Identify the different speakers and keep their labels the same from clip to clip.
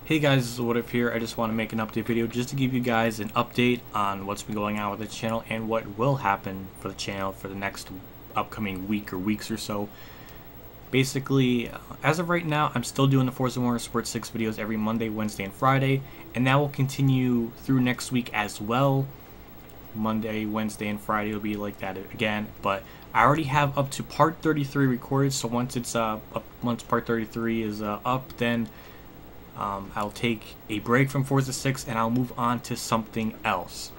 Speaker 1: Hey guys, what if here? I just want to make an update video just to give you guys an update on what's been going on with the channel and what will happen for the channel for the next upcoming week or weeks or so. Basically, as of right now, I'm still doing the Forza Motorsport 6 videos every Monday, Wednesday, and Friday, and that will continue through next week as well. Monday, Wednesday, and Friday will be like that again, but I already have up to part 33 recorded, so once it's once part 33 is up, then I'll take a break from Forza 6 and I'll move on to something else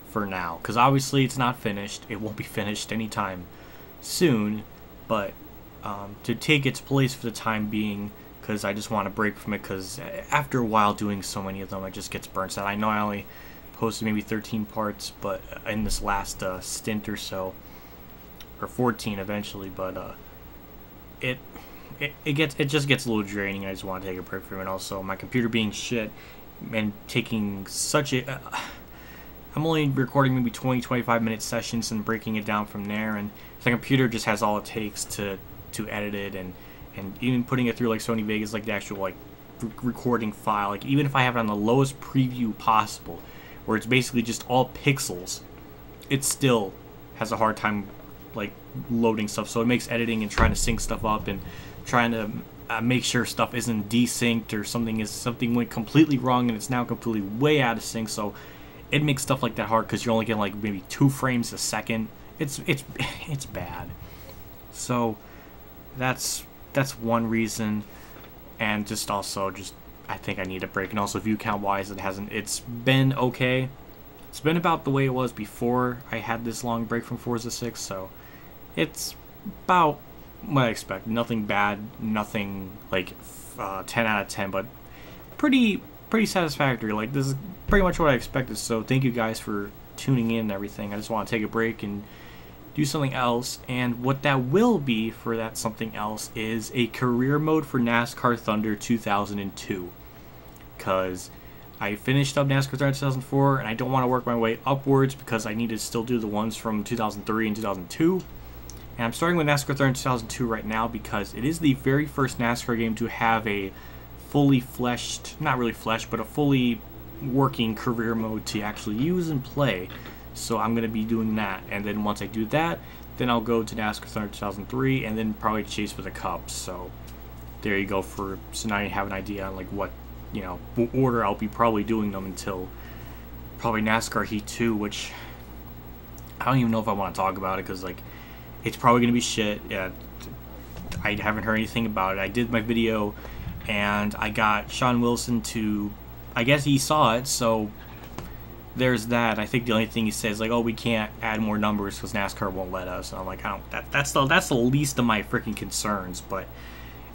Speaker 1: for now, because obviously it's not finished. It won't be finished anytime soon, but to take its place for the time being, because I just want to break from it, because after a while doing so many of them, it just gets burnt out. I know I only posted maybe 13 parts, but in this last stint or so, or 14 eventually, but it just gets a little draining. I just want to take a break from it. Also, my computer being shit and taking such a I'm only recording maybe 20-25 minute sessions and breaking it down from there, and the computer just has all it takes to edit it, and even putting it through like Sony Vegas, like the actual like recording file, like even if I have it on the lowest preview possible where it's basically just all pixels, it still has a hard time like loading stuff. So it makes editing and trying to sync stuff up and trying to make sure stuff isn't desynced or something went completely wrong and it's now completely way out of sync. So it makes stuff like that hard because you're only getting like maybe 2 frames a second. It's bad. So that's one reason, and just also I think I need a break. And also view count wise, it's been okay. It's been about the way it was before I had this long break from Forza 6, so it's about what I expect. Nothing bad, nothing like 10 out of 10, but pretty satisfactory. Like, this is pretty much what I expected. So thank you guys for tuning in and everything. I just want to take a break and do something else, and what that will be for that something else is a career mode for NASCAR Thunder 2002, because I finished up NASCAR Thunder 2004 and I don't want to work my way upwards because I need to still do the ones from 2003 and 2002. And I'm starting with NASCAR Thunder 2002 right now because it is the very first NASCAR game to have a fully fleshed, not really fleshed, but a fully working career mode to actually use and play. So I'm going to be doing that, and then once I do that, then I'll go to NASCAR Thunder 2003 and then probably chase for the Cups. So there you go. So now you have an idea on like what order I'll be probably doing them until probably NASCAR Heat 2, which I don't even know if I want to talk about it because like it's probably gonna be shit. Yeah, I haven't heard anything about it. I did my video and I got Sean Wilson to, I guess he saw it, so there's that. I think the only thing he says like, oh, we can't add more numbers because NASCAR won't let us. And I'm like, that's the least of my freaking concerns. But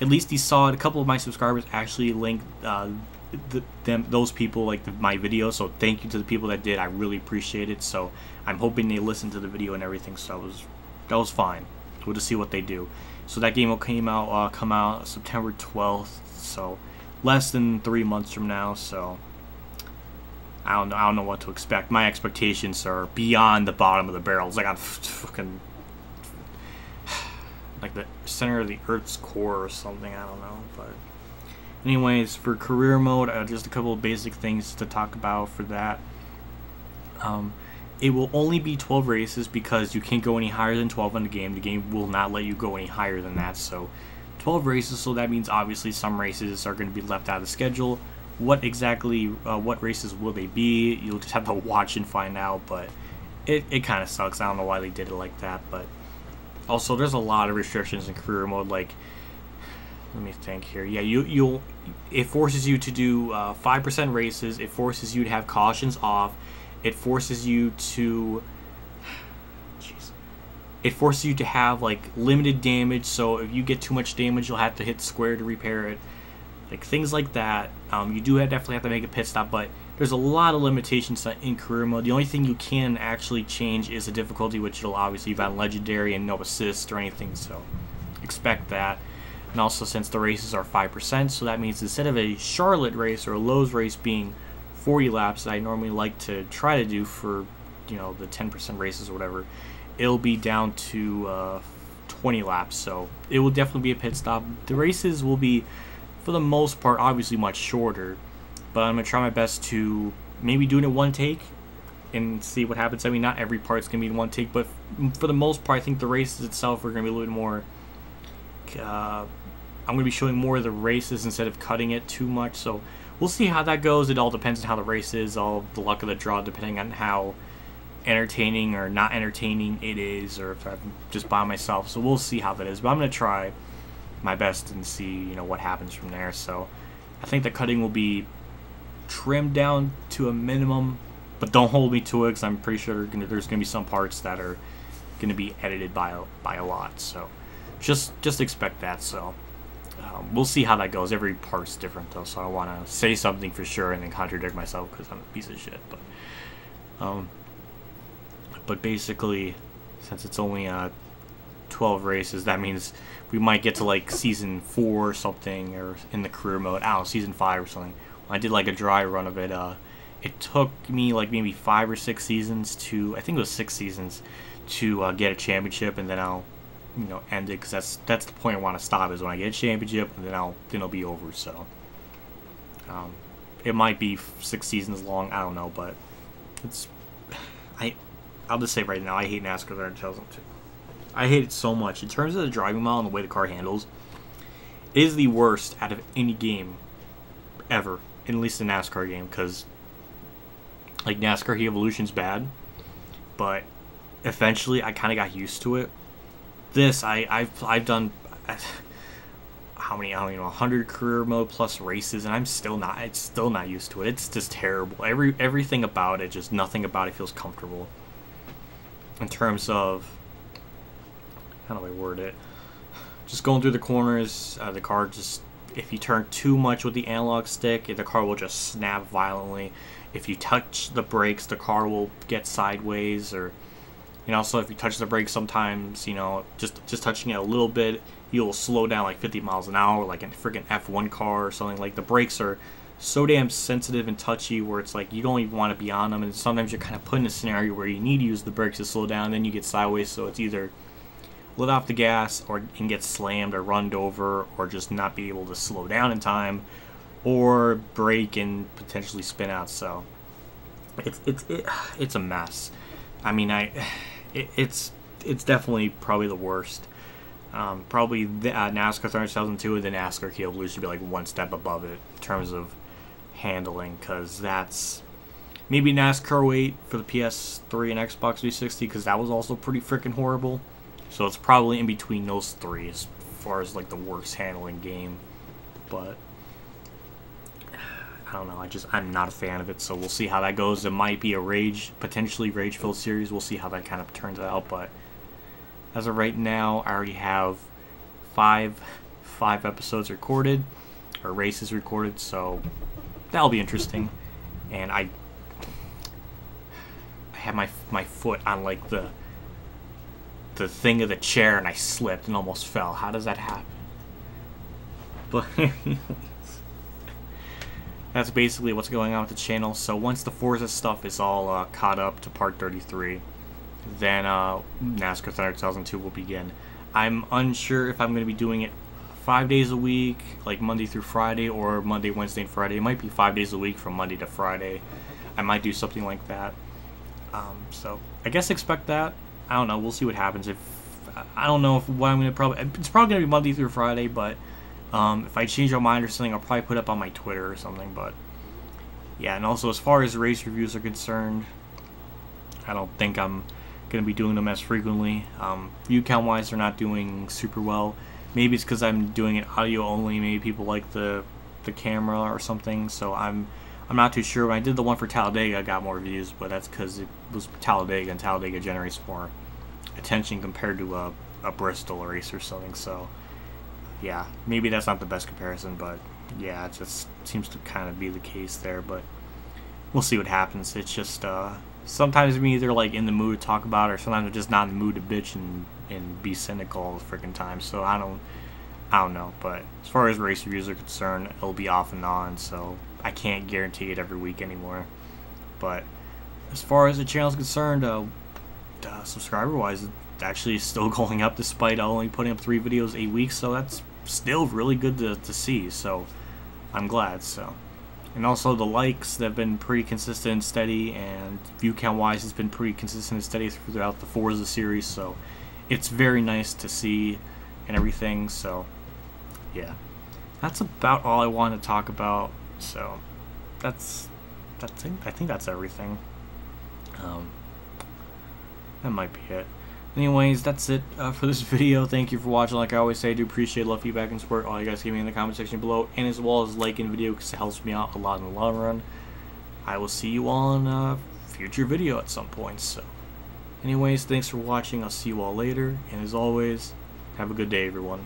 Speaker 1: at least he saw it. A couple of my subscribers actually linked those people like my video, so thank you to the people that did. I really appreciate it. So I'm hoping they listened to the video and everything. So that was fine. We'll just see what they do. So that game will come out September 12th. So less than 3 months from now. So I don't know what to expect. My expectations are beyond the bottom of the barrel. It's like I'm fucking like the center of the Earth's core or something. I don't know. But anyways, for career mode, just a couple of basic things to talk about for that. It will only be 12 races because you can't go any higher than 12 in the game. The game will not let you go any higher than that. So 12 races. So that means obviously some races are going to be left out of the schedule. What races will they be? You'll just have to watch and find out, but it kind of sucks. I don't know why they did it like that, but also there's a lot of restrictions in career mode. Like, let me think here. Yeah, it forces you to do 5% races. It forces you to have cautions off. It forces you to have like limited damage. So if you get too much damage, you'll have to hit square to repair it. Like things like that. You do definitely have to make a pit stop, but there's a lot of limitations in career mode. The only thing you can actually change is the difficulty, which will obviously be on legendary and no assist or anything, so expect that. And also, since the races are 5%, so that means instead of a Charlotte race or a Lowe's race being 40 laps that I normally like to try to do for the 10% races or whatever, it'll be down to 20 laps. So it will definitely be a pit stop. The races will be for the most part, obviously much shorter. But I'm going to try my best to maybe do it in one take and see what happens. I mean, not every part's going to be in one take, but for the most part, I think the races itself are going to be a little bit more... I'm going to be showing more of the races instead of cutting it too much, so we'll see how that goes. It all depends on how the race is, all the luck of the draw, depending on how entertaining or not entertaining it is, or if I'm just by myself. So we'll see how that is, but I'm going to try my best and see, you know, what happens from there. So I think the cutting will be trimmed down to a minimum, but don't hold me to it, because I'm pretty sure there's going to be some parts that are going to be edited by a lot. So just expect that. So we'll see how that goes. Every part's different though, so I don't want to say something for sure and then contradict myself because I'm a piece of shit. But basically, since it's only 12 races, that means we might get to like season 4 or something, or in the career mode, I don't know, season 5 or something. When I did like a dry run of it, it took me like maybe 5 or 6 seasons to, I think it was 6 seasons, to get a championship, and then I'll, you know, end it, because that's the point I want to stop, is when I get a championship, and then it'll be over. So it might be 6 seasons long, I don't know, but I'll just say right now, I hate NASCAR 2002. I hate it so much. In terms of the driving model and the way the car handles, it is the worst out of any game ever, at least the NASCAR game, because like NASCAR Heat Evolution's bad, but eventually I kind of got used to it. This I've done how many, I don't even know, 100 career mode plus races, and it's still not used to it. It's just terrible. Everything about it, just nothing about it feels comfortable. In terms of, how do I word it? Just going through the corners, the car just, if you turn too much with the analog stick, the car will just snap violently. If you touch the brakes, the car will get sideways, or, you know, also if you touch the brakes sometimes, you know, just touching it a little bit, you'll slow down like 50 miles an hour, like a freaking F1 car or something. Like, the brakes are so damn sensitive and touchy where it's like you don't even want to be on them, and sometimes you're kind of put in a scenario where you need to use the brakes to slow down, then you get sideways, so it's either let off the gas or and get slammed or runned over, or just not be able to slow down in time, or brake and potentially spin out. So it's a mess. I mean, it's definitely probably the worst. Probably the NASCAR 2002 and the NASCAR Heat Evolution should be like one step above it in terms of handling, because that's maybe NASCAR 08 for the PS3 and Xbox 360, because that was also pretty freaking horrible. So it's probably in between those three as far as like the worst handling game. But I don't know, I'm not a fan of it, so we'll see how that goes. It might be a potentially rage-filled series. We'll see how that kind of turns out, but as of right now, I already have five episodes recorded, or races recorded, so that'll be interesting. And I had my foot on like the thing of the chair, and I slipped and almost fell. How does that happen? But that's basically what's going on with the channel. So once the Forza stuff is all caught up to part 33, then NASCAR Thunder 2002 will begin. I'm unsure if I'm going to be doing it 5 days a week, like Monday through Friday, or Monday, Wednesday, and Friday. It might be 5 days a week from Monday to Friday. I might do something like that. So I guess expect that. I don't know. We'll see what happens. I don't know what I'm going to it's probably going to be Monday through Friday, but if I change my mind or something, I'll probably put up on my Twitter or something. But yeah, and also as far as race reviews are concerned, I don't think I'm going to be doing them as frequently. View count wise, they're not doing super well. Maybe it's because I'm doing it audio only. Maybe people like the camera or something. So I'm not too sure. When I did the one for Talladega, I got more views, but that's because it was Talladega, and Talladega generates more attention compared to a Bristol race or something. So yeah, maybe that's not the best comparison, but yeah, it just seems to kind of be the case there. But we'll see what happens. It's just sometimes I'm either like in the mood to talk about it, or sometimes I'm just not in the mood to bitch and be cynical all the freaking time. So I don't know. But as far as race reviews are concerned, it'll be off and on, so I can't guarantee it every week anymore. But as far as the channel is concerned, subscriber wise, it's actually still going up despite only putting up 3 videos a week, so that's still really good to see. So I'm glad. So, and also the likes, they've been pretty consistent and steady, and view count wise has been pretty consistent and steady throughout the Forza series, so it's very nice to see and everything. So yeah, that's about all I want to talk about. So that's I think that's everything. That might be it. Anyways, that's it for this video. Thank you for watching. Like I always say, I do appreciate love, feedback, and support. All you guys give me in the comment section below, and as well as liking the video because it helps me out a lot in the long run. I will see you all in a future video at some point. So anyways, thanks for watching. I'll see you all later, and as always, have a good day, everyone.